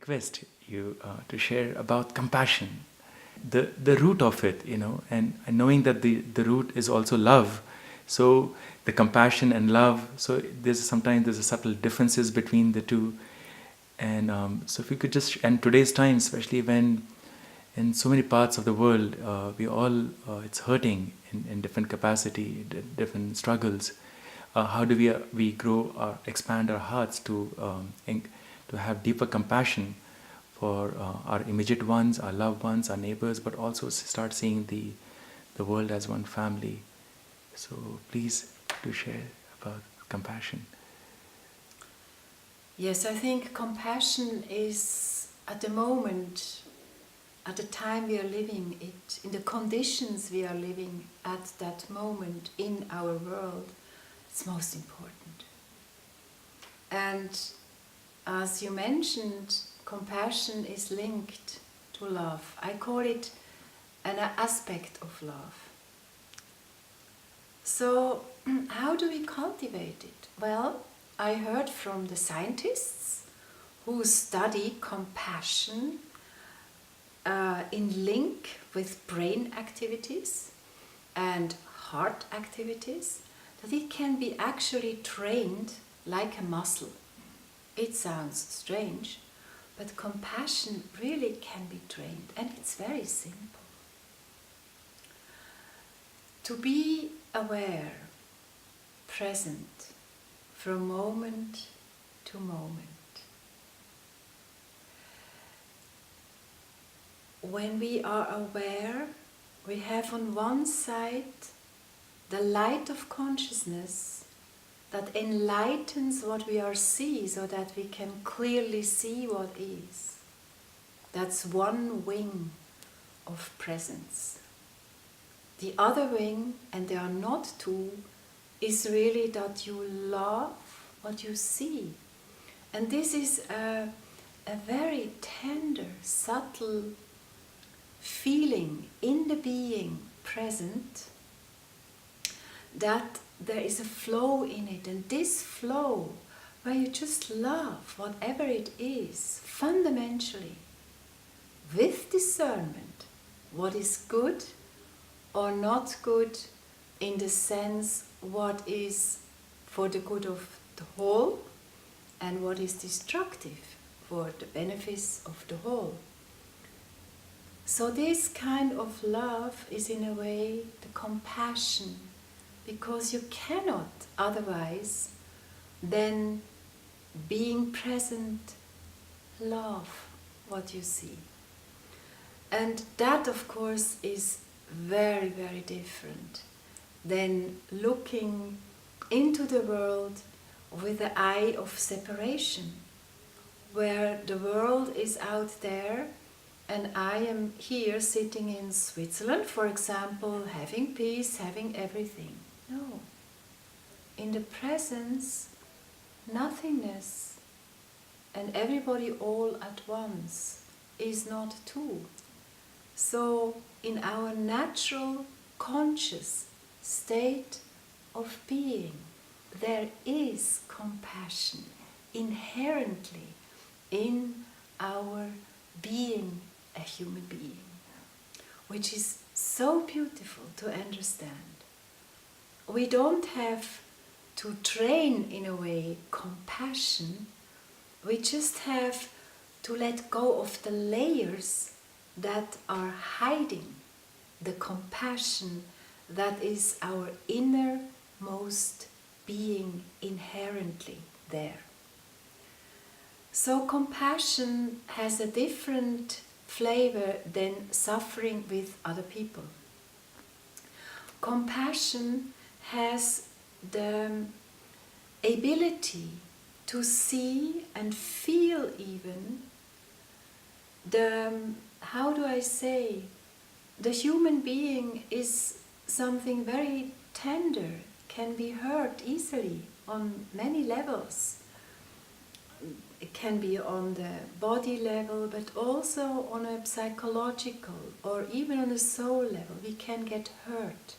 request you to share about compassion, the root of it, and knowing that the root is also love. So the compassion and love. So sometimes there's a subtle differences between the two, and so if you could just, and today's time, especially when in so many parts of the world, we all it's hurting in different capacity, different struggles. How do we grow or expand our hearts to have deeper compassion for our immediate ones, our loved ones, our neighbors, but also start seeing the world as one family. So please do share about compassion. Yes, I think compassion is at the moment, at the time we are living it, in the conditions we are living at that moment in our world, it's most important. And as you mentioned, compassion is linked to love. I call it an aspect of love. So, how do we cultivate it? Well, I heard from the scientists who study compassion in link with brain activities and heart activities, that it can be actually trained like a muscle. It sounds strange, but compassion really can be trained, and it's very simple. To be aware, present, from moment to moment. When we are aware, we have on one side the light of consciousness that enlightens what we are seeing so that we can clearly see what is. That's one wing of presence. The other wing, and there are not two, is really that you love what you see. And this is a very tender, subtle feeling in the being present, that there is a flow in it, and this flow where you just love whatever it is, fundamentally, with discernment, what is good or not good, in the sense what is for the good of the whole and what is destructive for the benefits of the whole. So this kind of love is in a way the compassion, because you cannot otherwise than being present, love what you see. And that, of course, is very, very different than looking into the world with the eye of separation, where the world is out there and I am here sitting in Switzerland, for example, having peace, having everything. No. In the presence, nothingness and everybody all at once is not two. So in our natural conscious state of being, there is compassion inherently in our being a human being, which is so beautiful to understand. We don't have to train, in a way, compassion. We just have to let go of the layers that are hiding the compassion that is our innermost being inherently there. So compassion has a different flavor than suffering with other people. Compassion has the ability to see and feel even how do I say, the human being is something very tender, can be hurt easily on many levels. It can be on the body level, but also on a psychological or even on a soul level. We can get hurt.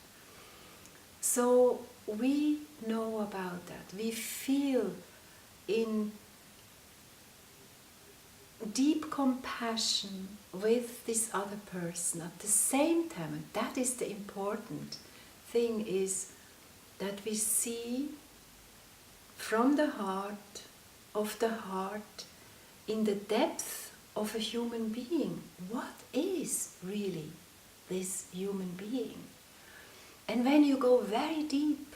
So we know about that. We feel in deep compassion with this other person at the same time. And that is the important thing, is that we see from the heart of the heart, in the depth of a human being, what is really this human being. And when you go very deep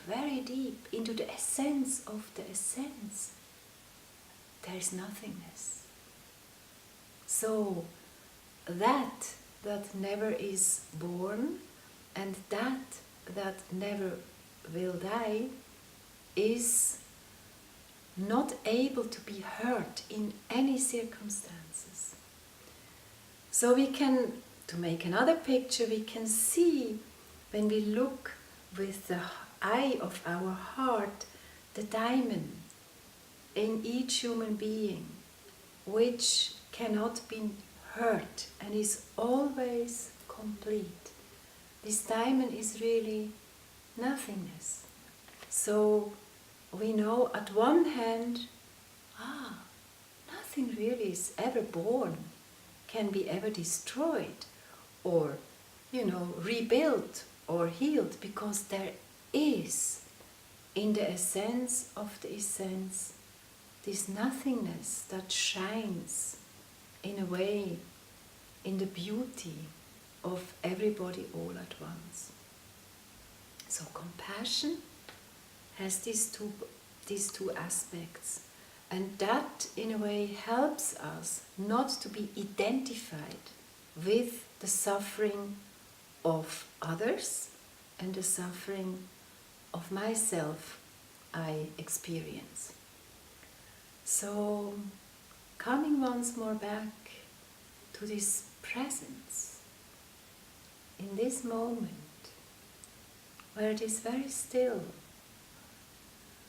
into the essence of the essence, there is nothingness. So that never is born, and that never will die, is not able to be hurt in any circumstances. So we can, to make another picture, we can see, when we look with the eye of our heart, the diamond in each human being, which cannot be hurt and is always complete. This diamond is really nothingness. So we know at one hand, nothing really is ever born, can be ever destroyed or, rebuilt or healed, because there is, in the essence of the essence, this nothingness that shines in a way in the beauty of everybody all at once. So compassion has these two aspects, and that in a way helps us not to be identified with the suffering of others and the suffering of myself I experience. So, coming once more back to this presence, in this moment, where it is very still,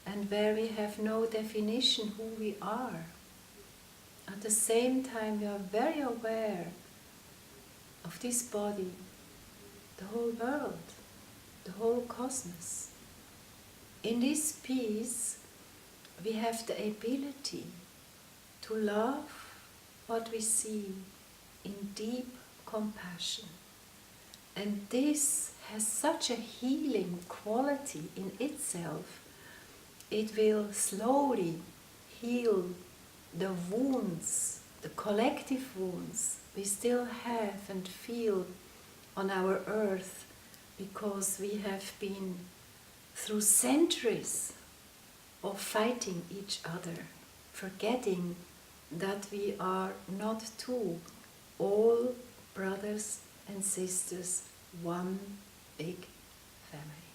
and where we have no definition who we are. At the same time, we are very aware of this body, the whole world, the whole cosmos. In this peace, we have the ability to love what we see in deep compassion. And this has such a healing quality in itself. It will slowly heal the wounds, the collective wounds we still have and feel on our earth, because we have been through centuries of fighting each other, forgetting that we are not two, all brothers and sisters, one big family.